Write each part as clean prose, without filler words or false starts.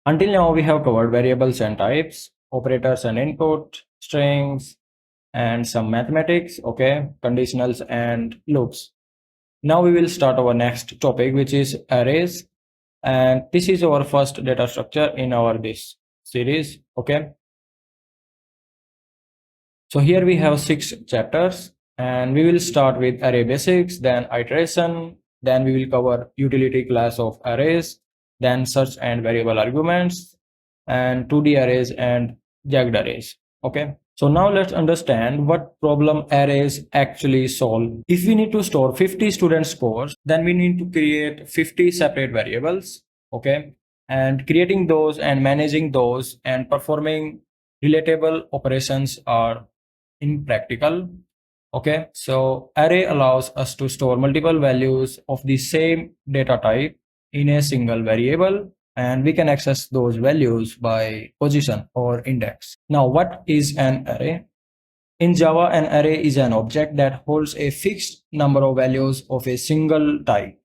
Until now, we have covered variables and types, operators and input, strings, and some mathematics, okay, conditionals and loops. Now we will start our next topic, which is arrays. And this is our first data structure in our this series, okay. So here we have 6 chapters, and we will start with array basics, then iteration, then we will cover utility class of arrays, then search and variable arguments, and 2D arrays and jagged arrays. Okay. So now let's understand what problem arrays actually solve. If we need to store 50 student scores, then we need to create 50 separate variables. Okay. And creating those and managing those and performing relatable operations are impractical. Okay, so array allows us to store multiple values of the same data type in a single variable, and we can access those values by position or index. Now, what is an array? In Java, an array is an object that holds a fixed number of values of a single type.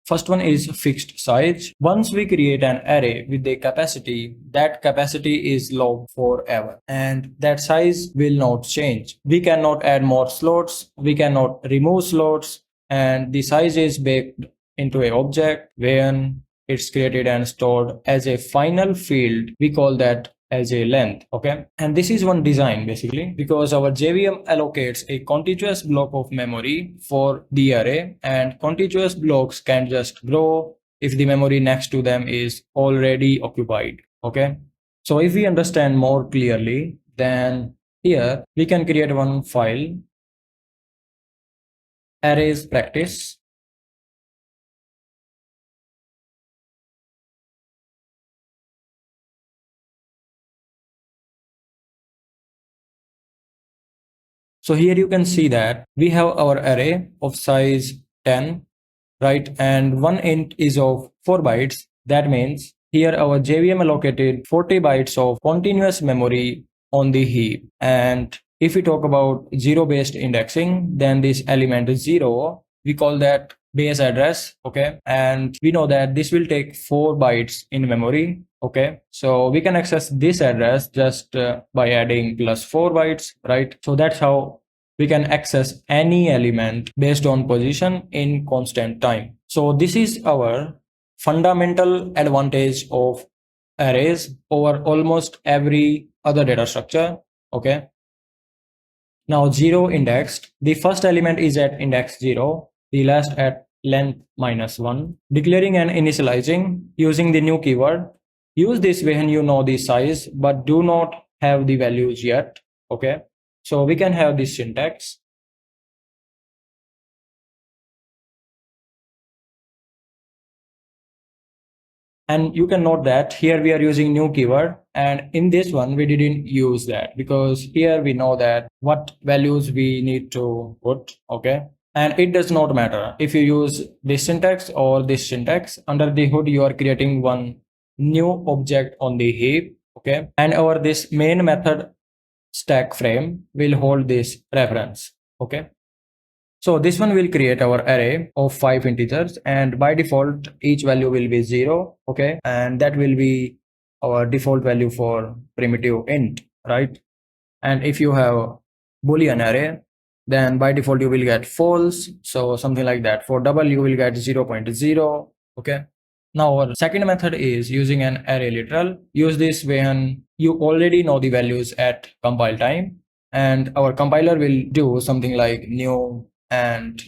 First one is fixed size. Once we create an array with a capacity, that capacity is logged forever and that size will not change. We cannot add more slots, we cannot remove slots, and the size is baked into a object when it's created and stored as a final field. We call that as a length. Okay, and this is one design basically, because our JVM allocates a contiguous block of memory for the array, and contiguous blocks can just grow if the memory next to them is already occupied. Okay, so if we understand more clearly, then here we can create one file, arrays practice. So here you can see that we have our array of size 10, right? And one int is of 4 bytes. That means here our JVM allocated 40 bytes of continuous memory on the heap. And if we talk about zero based indexing, then this element is 0. We call that base address. Okay. And we know that this will take 4 bytes in memory. Okay. So we can access this address just by adding plus 4 bytes, right? So that's how we can access any element based on position in constant time. So this is our fundamental advantage of arrays over almost every other data structure. Okay. Now 0 indexed, the first element is at index 0, the last at length -1. Declaring and initializing using the new keyword. Use this when you know the size but do not have the values yet. Okay. So we can have this syntax. And you can note that here we are using new keyword, and in this one we didn't use that because here we know that what values we need to put. Okay, and it does not matter if you use this syntax or this syntax. Under the hood you are creating one new object on the heap. Okay, and our this main method stack frame will hold this reference. Okay, so this one will create our array of 5 integers, and by default each value will be 0. Okay, and that will be our default value for primitive int, right? And if you have boolean array, then by default you will get false, so something like that. For double you will get 0.0. Okay, now our second method is using an array literal. Use this when you already know the values at compile time, and our compiler will do something like new and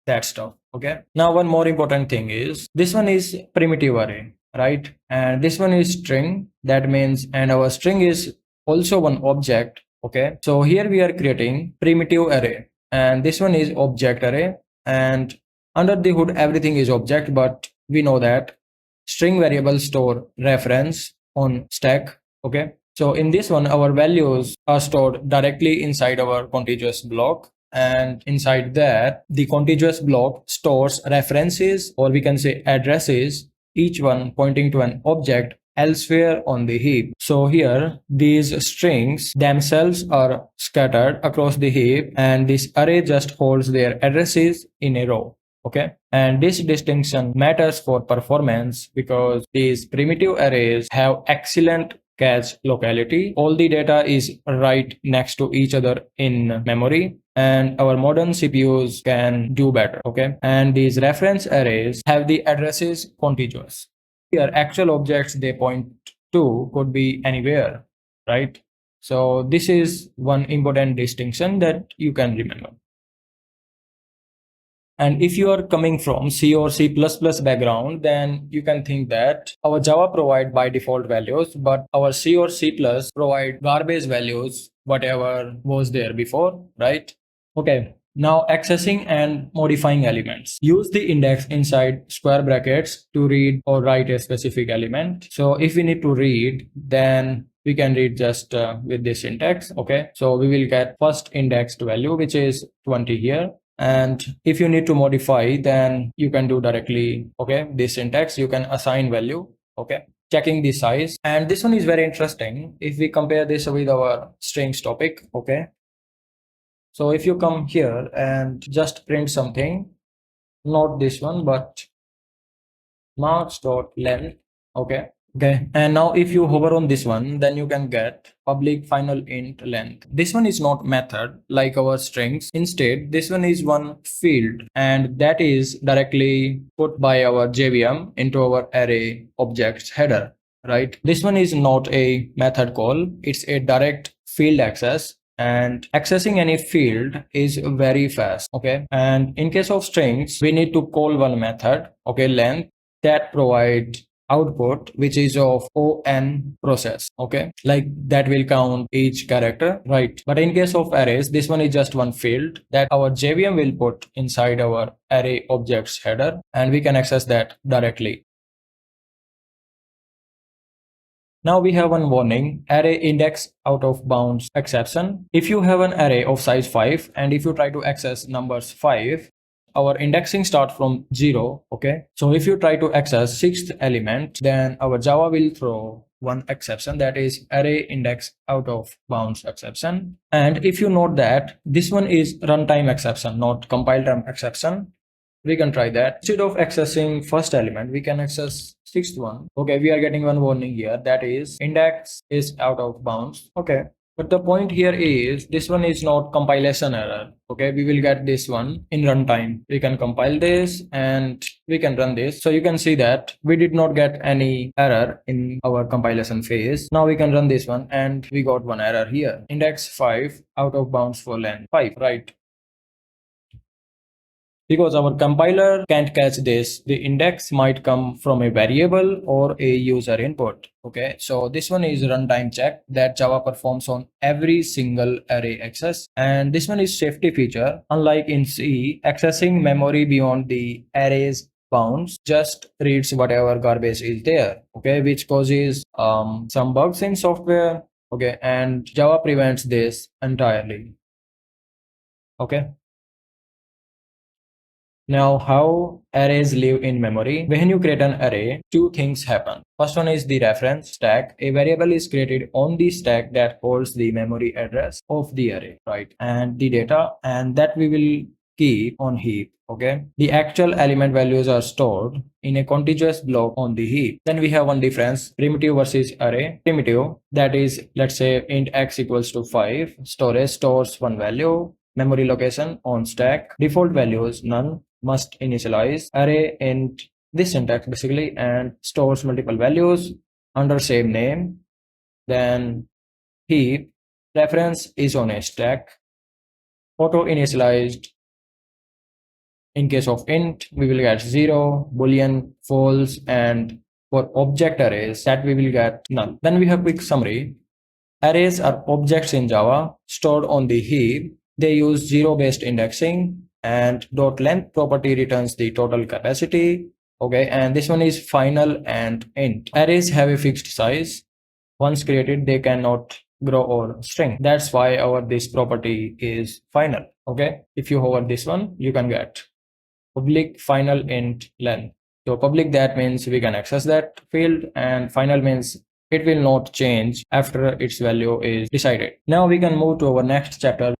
that stuff. Okay, now one more important thing is this one is primitive array, right? And this one is string. That means, and our string is also one object. Okay, so here we are creating primitive array, and this one is object array, and under the hood everything is object, but we know that string variables store reference on stack. Okay, so in this one our values are stored directly inside our contiguous block, and inside that the contiguous block stores references, or we can say addresses, each one pointing to an object elsewhere on the heap. So here these strings themselves are scattered across the heap, and this array just holds their addresses in a row. Okay. And this distinction matters for performance because these primitive arrays have excellent cache locality. All the data is right next to each other in memory. And our modern CPUs can do better. Okay. And these reference arrays have the addresses contiguous. Here, actual objects they point to could be anywhere, right? So this is one important distinction that you can remember. And if you are coming from C or C++ background, then you can think that our Java provide by default values, but our C or C++ provide garbage values, whatever was there before, right? Okay, now accessing and modifying elements. Use the index inside square brackets to read or write a specific element. So if we need to read, then we can read just with this syntax. Okay, so we will get first indexed value, which is 20 here. And if you need to modify, then you can do directly, okay, this syntax, you can assign value, okay, checking the size. And this one is very interesting if we compare this with our strings topic, okay. So if you come here and just print something, not this one, but marks.length, okay. Okay, and now if you hover on this one, then you can get public final int length. This one is not method like our strings. Instead, this one is one field, and that is directly put by our JVM into our array objects header, right? This one is not a method call. It's a direct field access, and accessing any field is very fast, okay. And in case of strings, we need to call one method, okay, length, that provide output which is of on process, okay, like that will count each character, right? But in case of arrays, this one is just one field that our JVM will put inside our array objects header, and we can access that directly. Now we have one warning, array index out of bounds exception. If you have an array of size 5 and if you try to access numbers 5, our indexing starts from 0, okay. So if you try to access sixth element, then our Java will throw one exception, that is array index out of bounds exception. And if you note that this one is runtime exception, not compile time exception, we can try that. Instead of accessing first element, we can access sixth one. Okay, we are getting one warning here, that is index is out of bounds, okay. But the point here is this one is not compilation error, okay. We will get this one in runtime. We can compile this and we can run this. So you can see that we did not get any error in our compilation phase. Now we can run this one and we got one error here, index 5 out of bounds for length 5, right? Because our compiler can't catch this, the index might come from a variable or a user input. Okay, so this one is runtime check that Java performs on every single array access. And this one is safety feature. Unlike in C, accessing memory beyond the array's bounds just reads whatever garbage is there. Okay, which causes some bugs in software. Okay, and Java prevents this entirely. Okay. Now, how arrays live in memory? When you create an array, two things happen. First one is the reference stack. A variable is created on the stack that holds the memory address of the array, right? And the data, and that we will keep on heap. Okay. The actual element values are stored in a contiguous block on the heap. Then we have one difference, primitive versus array. Primitive, that is, let's say int x equals to 5. Storage stores one value. Memory location on stack. Default values none, must initialize array int, this syntax basically, and stores multiple values under same name. Then heap, reference is on a stack, auto initialized. In case of int, we will get 0, boolean, false, and for object arrays that we will get none. Then we have quick summary. Arrays are objects in Java stored on the heap. They use zero-based indexing, and dot length property returns the total capacity. Okay, and this one is final and int. Arrays have a fixed size. Once created, they cannot grow or shrink. That's why our this property is final. Okay, if you hover this one, you can get public final int length. So public, that means we can access that field, and final means it will not change after its value is decided. Now we can move to our next chapter.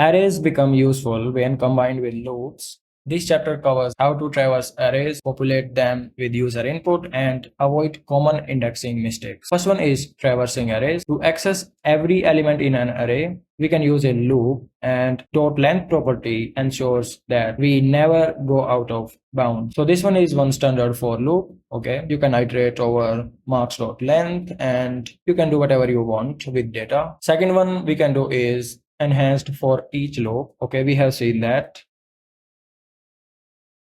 Arrays become useful when combined with loops. This chapter covers how to traverse arrays, populate them with user input, and avoid common indexing mistakes. First one is traversing arrays. To access every element in an array, we can use a loop, and dot length property ensures that we never go out of bounds. So this one is one standard for loop. Okay, you can iterate over marks dot length, and you can do whatever you want with data. Second one we can do is enhanced for each loop. Okay, we have seen that.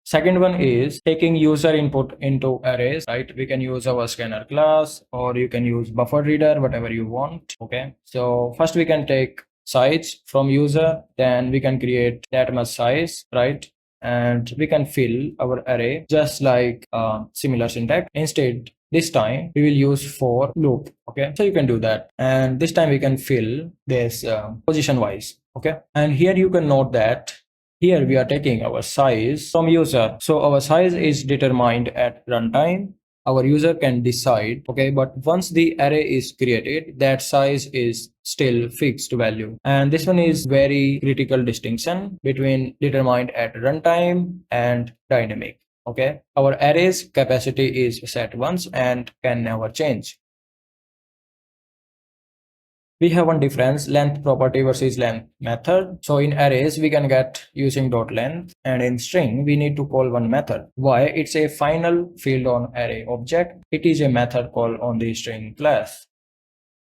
Second one is taking user input into arrays, right? We can use our scanner class, or you can use buffer reader, whatever you want. Okay. So first we can take size from user, then we can create that much size, right? And we can fill our array just like similar syntax. Instead, this time we will use for loop. Okay. So you can do that. And this time we can fill this position wise. Okay. And here you can note that here we are taking our size from user. So our size is determined at runtime. Our user can decide, okay, but once the array is created, that size is still fixed value. And this one is very critical distinction between determined at runtime and dynamic. Okay, our array's capacity is set once and can never change. We have one difference, length property versus length method. So in arrays we can get using dot length, and in string we need to call one method. Why? It's a final field on array object. It is a method call on the string class.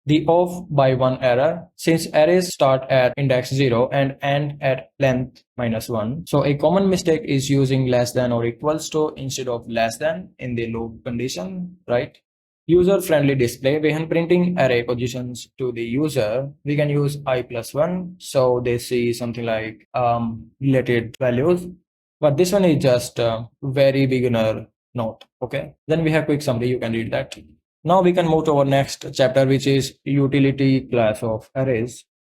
The off by one error, since arrays start at index 0 and end at length -1. So a common mistake is using less than or equals to instead of less than in the loop condition, right? User-friendly display, when printing array positions to the user, we can use I+1, so they see something like related values. But this one is just a very beginner note. Okay, then we have quick summary, you can read that. Now we can move to our next chapter, which is utility class of arrays.